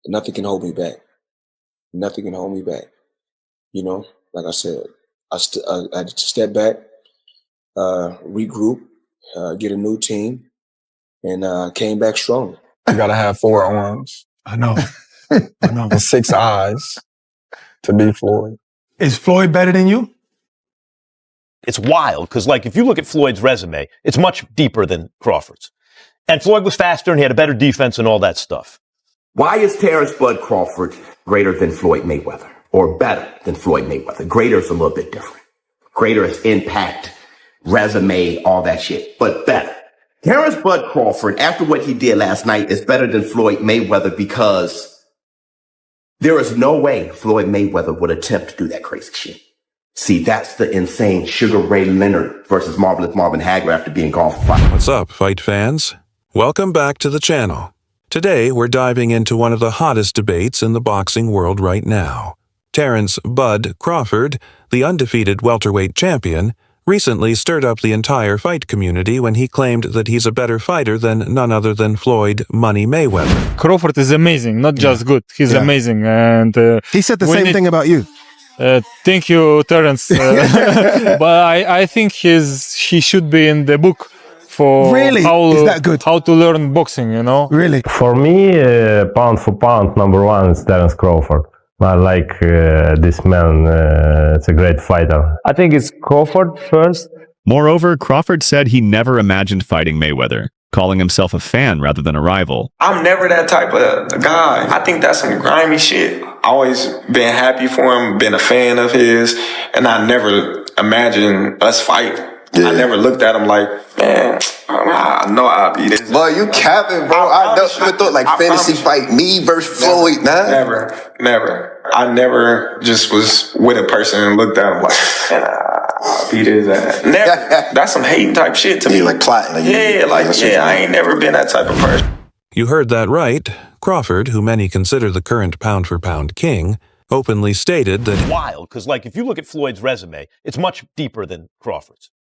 Nothing can hold me back. Nothing can hold me back. You know, like I said, I had to step back, regroup, get a new team, and came back strong. You gotta have 4 arms. I know. And 6 eyes to beat Floyd. Is Floyd better than you? It's wild because, like, if you look at Floyd's resume, it's much deeper than Crawford's. And Floyd was faster and he had a better defense and all that stuff. Why is Terrence Bud Crawford greater than Floyd Mayweather? Or better than Floyd Mayweather? Greater is a little bit different. Greater is impact, resume, all that shit. But better. Terrence Bud Crawford, after what he did last night, is better than Floyd Mayweather because there is no way Floyd Mayweather would attempt to do that crazy shit. See, that's the insane Sugar Ray Leonard versus Marvelous Marvin Hagler after being gone for 5. What's up, fight fans? Welcome back to the channel. Today, we're diving into one of the hottest debates in the boxing world right now. Terrence Bud Crawford, the undefeated welterweight champion, recently stirred up the entire fight community when he claimed that he's a better fighter than none other than Floyd Money Mayweather. Crawford is amazing, not just good. He's amazing, and he said the same thing about you. Thank you, Terrence. But I think he should be in the book for really? Is that good? How to learn boxing, you know? Really? For me, pound for pound, number one is Terrence Crawford. I like this man. It's a great fighter. I think it's Crawford first. Moreover, Crawford said he never imagined fighting Mayweather, calling himself a fan rather than a rival. I'm never that type of guy. I think that's some grimy shit. Always been happy for him, been a fan of his, and I never imagined us fight. Yeah. I never looked at him like, man, I know I'll be this. Boy, you capping, bro. I never thought like fantasy fight me versus Floyd, man. Never. I never just was with a person and looked at him like, man, I'll beat his ass. Never. That's some hating type shit to me. Like plotting. I ain't never been that type of person. You heard that right. Crawford, who many consider the current pound-for-pound king, openly stated that... Wild, because, like, if you look at Floyd's resume, it's much deeper than Crawford's.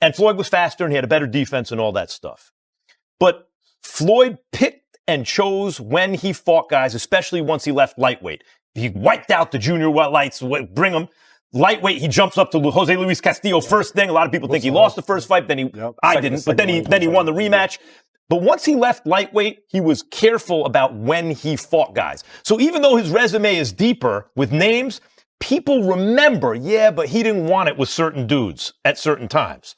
And Floyd was faster and he had a better defense and all that stuff. But Floyd picked and chose when he fought guys, especially once he left lightweight. He wiped out the junior lights, bring him. Lightweight, he jumps up to Jose Luis Castillo first thing. A lot of people think he lost the first fight, then I didn't, but then he won the rematch. But once he left lightweight, he was careful about when he fought guys. So even though his resume is deeper with names, people remember, but he didn't want it with certain dudes at certain times.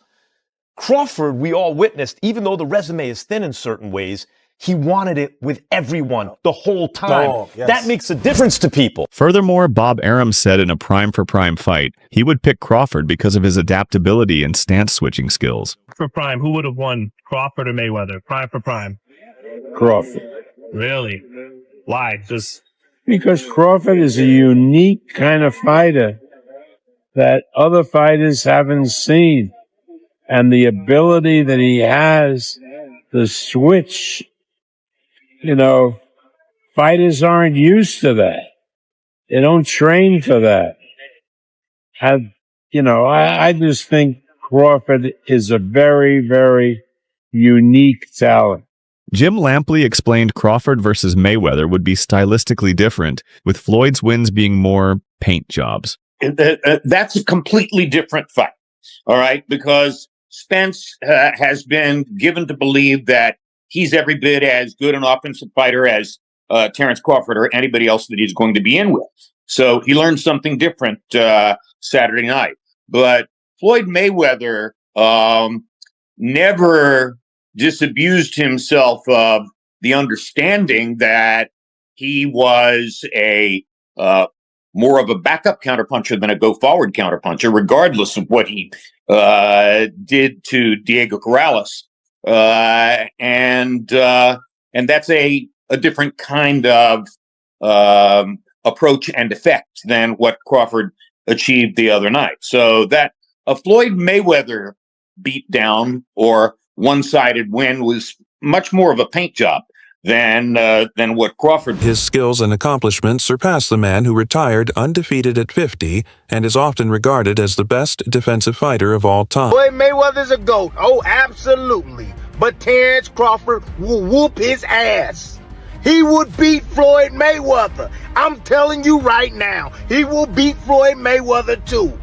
Crawford, we all witnessed, even though the resume is thin in certain ways, he wanted it with everyone the whole time. Oh, yes. That makes a difference to people. Furthermore, Bob Arum said in a prime-for-prime fight, he would pick Crawford because of his adaptability and stance-switching skills. For prime, who would have won, Crawford or Mayweather? Prime for prime. Crawford. Really? Why? Just because Crawford is a unique kind of fighter that other fighters haven't seen. And the ability that he has to switch, fighters aren't used to that. They don't train for that. I just think Crawford is a very, very unique talent. Jim Lampley explained Crawford versus Mayweather would be stylistically different, with Floyd's wins being more paint jobs. That's a completely different fight, all right? Because Spence has been given to believe that he's every bit as good an offensive fighter as Terrence Crawford or anybody else that he's going to be in with. So he learned something different Saturday night. But Floyd Mayweather never disabused himself of the understanding that he was a more of a backup counterpuncher than a go-forward counterpuncher, regardless of what he did to Diego Corrales. And that's a different kind of approach and effect than what Crawford achieved the other night. So that a Floyd Mayweather beatdown or one-sided win was much more of a paint job than what Crawford did. His skills and accomplishments surpass the man who retired undefeated at 50 and is often regarded as the best defensive fighter of all time. Floyd Mayweather's a GOAT. Oh, absolutely. But Terrence Crawford will whoop his ass. He would beat Floyd Mayweather. I'm telling you right now, he will beat Floyd Mayweather too.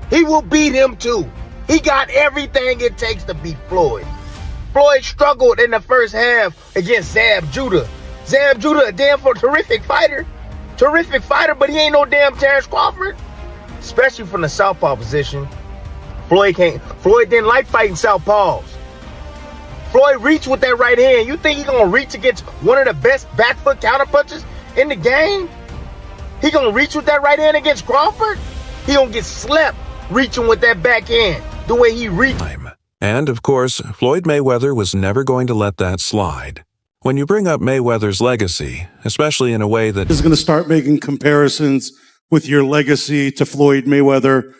He will beat him too. He got everything it takes to beat Floyd. Floyd struggled in the first half against Zab Judah. Zab Judah, a damn terrific fighter. Terrific fighter, but he ain't no damn Terrence Crawford. Especially from the southpaw position. Floyd didn't like fighting southpaws. Floyd reached with that right hand. You think he gonna reach against one of the best back foot counterpunchers in the game? He gonna reach with that right hand against Crawford? He gonna get slept reaching with that back hand the way he reached. And, of course, Floyd Mayweather was never going to let that slide. When you bring up Mayweather's legacy, especially in a way that is going to start making comparisons with your legacy to Floyd Mayweather,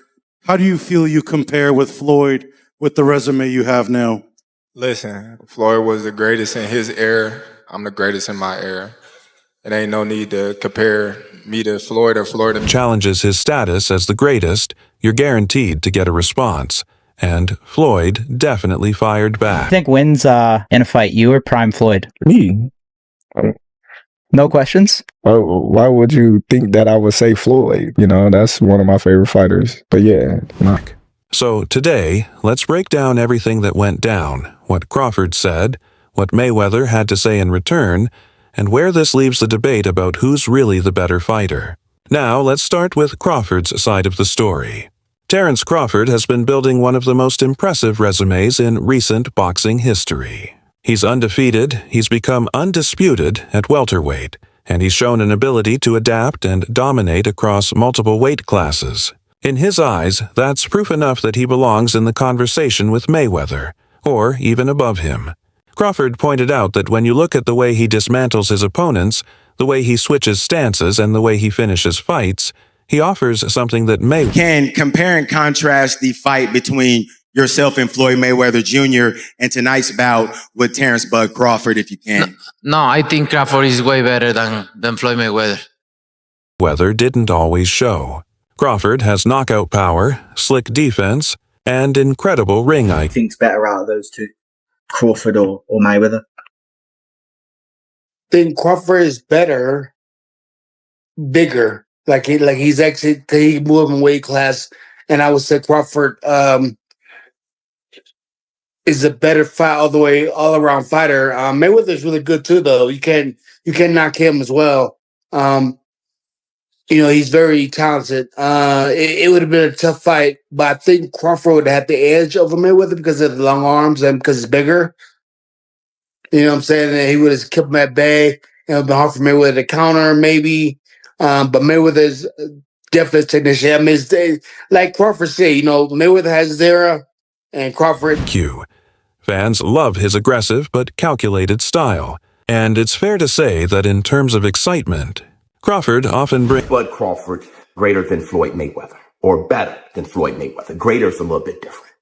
how do you feel you compare with Floyd with the resume you have now? Listen, Floyd was the greatest in his era. I'm the greatest in my era. It ain't no need to compare me to Floyd or Floyd to me. Challenges his status as the greatest, you're guaranteed to get a response. And Floyd definitely fired back. I think wins in a fight, you or Prime Floyd? Me? No questions? Why would you think that I would say Floyd? You know, that's one of my favorite fighters. But yeah. So today, let's break down everything that went down, what Crawford said, what Mayweather had to say in return, and where this leaves the debate about who's really the better fighter. Now, let's start with Crawford's side of the story. Terrence Crawford has been building one of the most impressive resumes in recent boxing history. He's undefeated, he's become undisputed at welterweight, and he's shown an ability to adapt and dominate across multiple weight classes. In his eyes, that's proof enough that he belongs in the conversation with Mayweather, or even above him. Crawford pointed out that when you look at the way he dismantles his opponents, the way he switches stances, and the way he finishes fights, he offers something that Mayweather can compare and contrast the fight between yourself and Floyd Mayweather Jr. and tonight's bout with Terrence Bud Crawford, if you can. No, I think Crawford is way better than Floyd Mayweather. Mayweather didn't always show. Crawford has knockout power, slick defense, and incredible ring IQ. Think's better out of those two, Crawford or Mayweather? I think Crawford is better, bigger. Like he's actually he moved in weight class, and I would say Crawford is a better fight all around fighter. Mayweather's really good too, though. You can knock him as well. He's very talented. It would have been a tough fight, but I think Crawford would have the edge over Mayweather because of the long arms and because it's bigger. You know what I'm saying? And he would have kept him at bay. It would have been hard for Mayweather to counter, maybe. But Mayweather's definitely a technician. I mean, like Crawford said, Mayweather has his era, and Crawford. Fans love his aggressive but calculated style. And it's fair to say that in terms of excitement, Crawford often brings Bud Crawford greater than Floyd Mayweather, or better than Floyd Mayweather. Greater is a little bit different.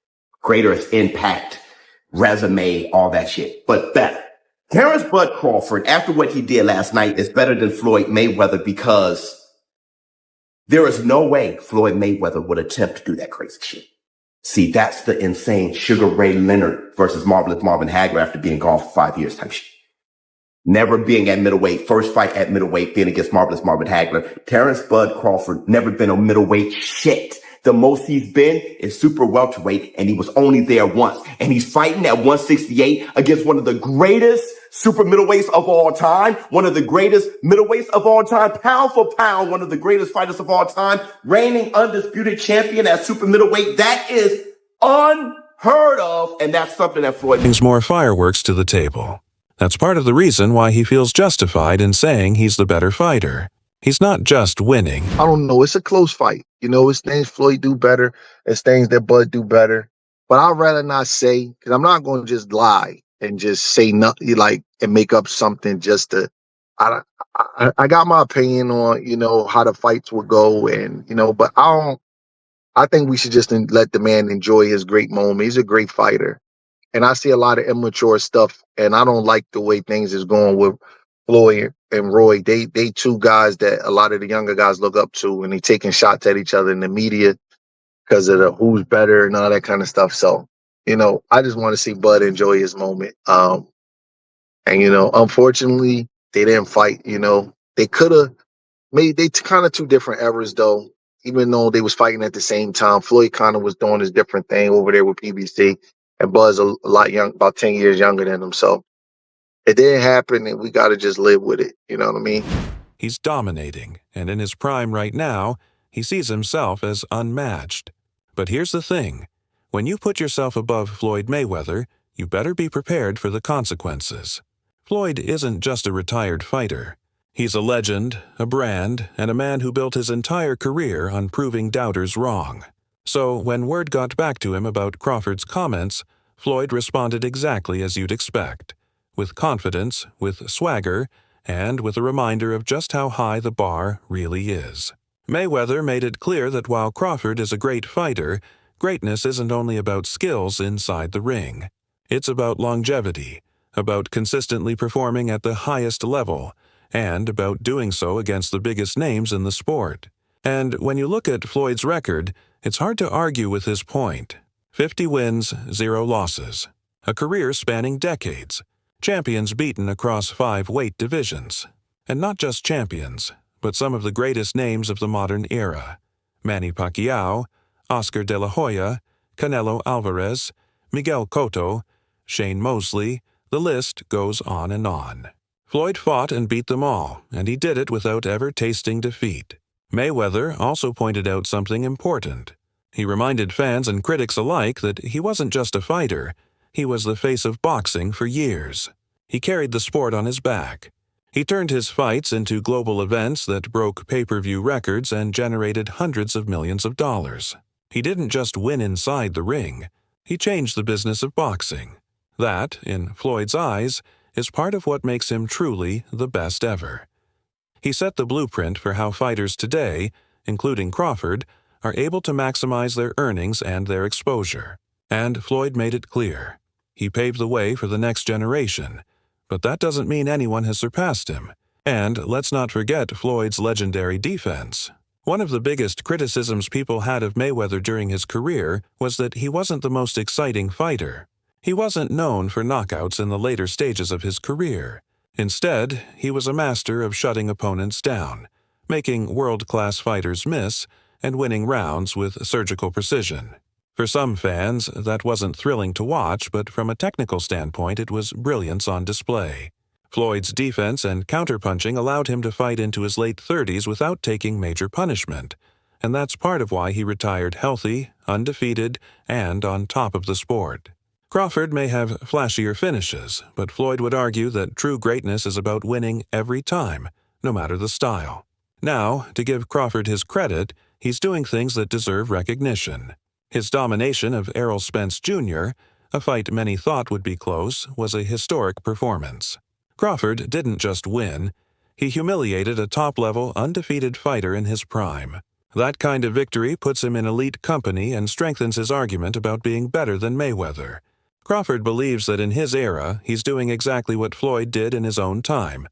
Greater is impact, resume, all that shit, but better. Terrence Bud Crawford, after what he did last night, is better than Floyd Mayweather because there is no way Floyd Mayweather would attempt to do that crazy shit. See, that's the insane Sugar Ray Leonard versus Marvelous Marvin Hagler after being gone for 5 years type shit. Never being at middleweight, first fight at middleweight, being against Marvelous Marvin Hagler. Terrence Bud Crawford never been on middleweight shit. The most he's been is super welterweight, and he was only there once. And he's fighting at 168 against one of the greatest super middleweights of all time, one of the greatest middleweights of all time, pound for pound, one of the greatest fighters of all time, reigning undisputed champion at super middleweight. That is unheard of, and that's something that Floyd brings more fireworks to the table. That's part of the reason why he feels justified in saying he's the better fighter. He's not just winning. I don't know. It's a close fight. It's things Floyd do better. It's things that Bud do better. But I'd rather not say, because I'm not going to just lie and just say nothing and make up something just to. I got my opinion on how the fights will go, and but I think we should just let the man enjoy his great moment. He's a great fighter, and I see a lot of immature stuff, and I don't like the way things is going with Floyd and Roy. They two guys that a lot of the younger guys look up to, and they taking shots at each other in the media because of the who's better and all that kind of stuff. So, I just want to see Bud enjoy his moment. And, unfortunately, They didn't fight, you know. They could have made they kind of two different eras though. Even though they was fighting at the same time, Floyd kind of was doing his different thing over there with PBC, and Buzz a lot young, about 10 years younger than him. So it didn't happen, and we got to just live with it. You know what I mean? He's dominating, and in his prime right now, he sees himself as unmatched. But here's the thing. When you put yourself above Floyd Mayweather, you better be prepared for the consequences. Floyd isn't just a retired fighter. He's a legend, a brand, and a man who built his entire career on proving doubters wrong. So when word got back to him about Crawford's comments, Floyd responded exactly as you'd expect. With confidence, with swagger, and with a reminder of just how high the bar really is. Mayweather made it clear that while Crawford is a great fighter, greatness isn't only about skills inside the ring. It's about longevity, about consistently performing at the highest level, and about doing so against the biggest names in the sport. And when you look at Floyd's record, it's hard to argue with his point. 50 wins, 0 losses. A career spanning decades. Champions beaten across 5 weight divisions. And not just champions, but some of the greatest names of the modern era. Manny Pacquiao, Oscar De La Hoya, Canelo Alvarez, Miguel Cotto, Shane Mosley, the list goes on and on. Floyd fought and beat them all, and he did it without ever tasting defeat. Mayweather also pointed out something important. He reminded fans and critics alike that he wasn't just a fighter, he was the face of boxing for years. He carried the sport on his back. He turned his fights into global events that broke pay-per-view records and generated hundreds of millions of dollars. He didn't just win inside the ring, he changed the business of boxing. That, in Floyd's eyes, is part of what makes him truly the best ever. He set the blueprint for how fighters today, including Crawford, are able to maximize their earnings and their exposure. And Floyd made it clear. He paved the way for the next generation, but that doesn't mean anyone has surpassed him. And let's not forget Floyd's legendary defense. One of the biggest criticisms people had of Mayweather during his career was that he wasn't the most exciting fighter. He wasn't known for knockouts in the later stages of his career. Instead, he was a master of shutting opponents down, making world-class fighters miss, and winning rounds with surgical precision. For some fans, that wasn't thrilling to watch, but from a technical standpoint, it was brilliance on display. Floyd's defense and counterpunching allowed him to fight into his late 30s without taking major punishment, and that's part of why he retired healthy, undefeated, and on top of the sport. Crawford may have flashier finishes, but Floyd would argue that true greatness is about winning every time, no matter the style. Now, to give Crawford his credit, he's doing things that deserve recognition. His domination of Errol Spence Jr., a fight many thought would be close, was a historic performance. Crawford didn't just win, he humiliated a top-level, undefeated fighter in his prime. That kind of victory puts him in elite company and strengthens his argument about being better than Mayweather. Crawford believes that in his era, he's doing exactly what Floyd did in his own time,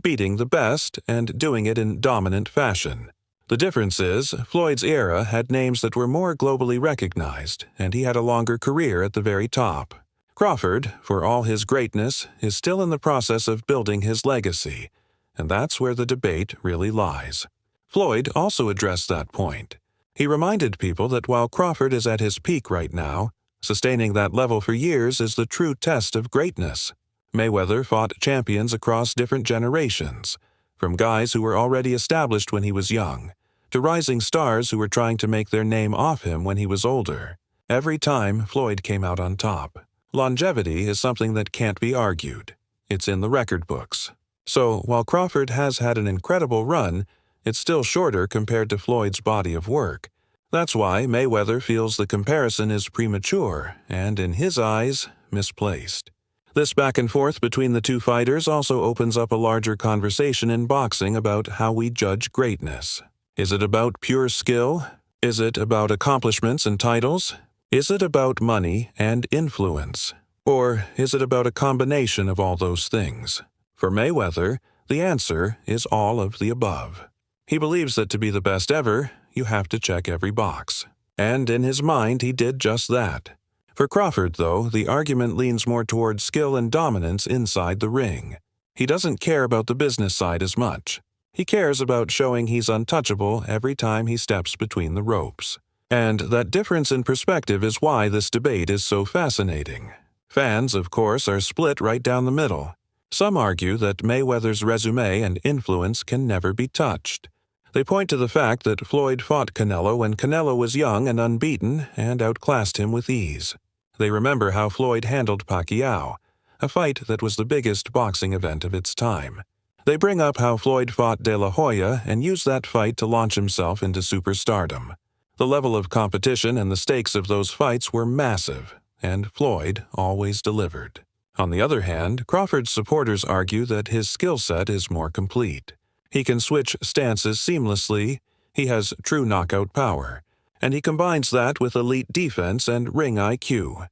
beating the best and doing it in dominant fashion. The difference is, Floyd's era had names that were more globally recognized, and he had a longer career at the very top. Crawford, for all his greatness, is still in the process of building his legacy, and that's where the debate really lies. Floyd also addressed that point. He reminded people that while Crawford is at his peak right now, sustaining that level for years is the true test of greatness. Mayweather fought champions across different generations, from guys who were already established when he was young, to rising stars who were trying to make their name off him when he was older. Every time, Floyd came out on top. Longevity is something that can't be argued. It's in the record books. So, while Crawford has had an incredible run, it's still shorter compared to Floyd's body of work. That's why Mayweather feels the comparison is premature and, in his eyes, misplaced. This back and forth between the two fighters also opens up a larger conversation in boxing about how we judge greatness. Is it about pure skill? Is it about accomplishments and titles? Is it about money and influence? Or is it about a combination of all those things? For Mayweather, the answer is all of the above. He believes that to be the best ever, you have to check every box. And in his mind, he did just that. For Crawford, though, the argument leans more toward skill and dominance inside the ring. He doesn't care about the business side as much. He cares about showing he's untouchable every time he steps between the ropes. And that difference in perspective is why this debate is so fascinating. Fans, of course, are split right down the middle. Some argue that Mayweather's resume and influence can never be touched. They point to the fact that Floyd fought Canelo when Canelo was young and unbeaten and outclassed him with ease. They remember how Floyd handled Pacquiao, a fight that was the biggest boxing event of its time. They bring up how Floyd fought De La Hoya and used that fight to launch himself into superstardom. The level of competition and the stakes of those fights were massive, and Floyd always delivered. On the other hand, Crawford's supporters argue that his skill set is more complete. He can switch stances seamlessly, he has true knockout power, and he combines that with elite defense and ring IQ.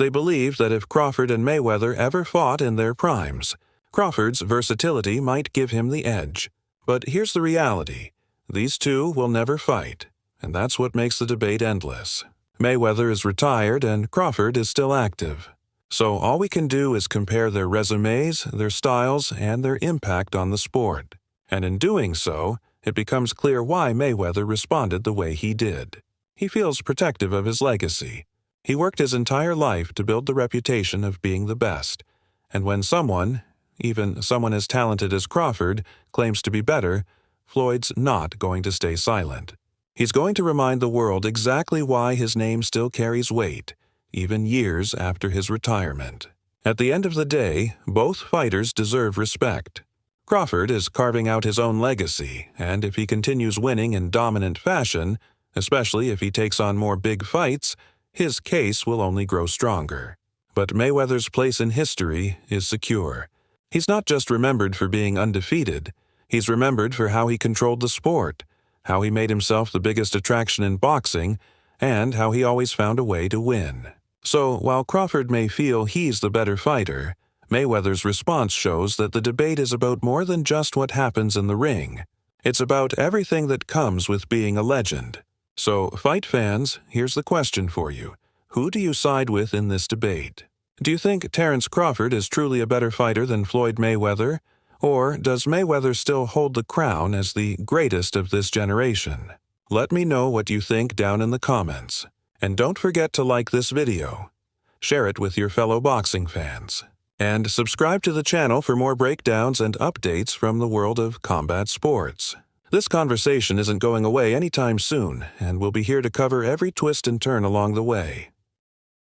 They believe that if Crawford and Mayweather ever fought in their primes, Crawford's versatility might give him the edge. But here's the reality. These two will never fight, and that's what makes the debate endless. Mayweather is retired and Crawford is still active. So all we can do is compare their resumes, their styles, and their impact on the sport. And in doing so, it becomes clear why Mayweather responded the way he did. He feels protective of his legacy. He worked his entire life to build the reputation of being the best. And when someone, even someone as talented as Crawford, claims to be better, Floyd's not going to stay silent. He's going to remind the world exactly why his name still carries weight, even years after his retirement. At the end of the day, both fighters deserve respect. Crawford is carving out his own legacy, and if he continues winning in dominant fashion, especially if he takes on more big fights, his case will only grow stronger. But Mayweather's place in history is secure. He's not just remembered for being undefeated, he's remembered for how he controlled the sport, how he made himself the biggest attraction in boxing, and how he always found a way to win. So, while Crawford may feel he's the better fighter, Mayweather's response shows that the debate is about more than just what happens in the ring. It's about everything that comes with being a legend. So, fight fans, here's the question for you. Who do you side with in this debate? Do you think Terence Crawford is truly a better fighter than Floyd Mayweather? Or does Mayweather still hold the crown as the greatest of this generation? Let me know what you think down in the comments. And don't forget to like this video. Share it with your fellow boxing fans. And subscribe to the channel for more breakdowns and updates from the world of combat sports. This conversation isn't going away anytime soon, and we'll be here to cover every twist and turn along the way.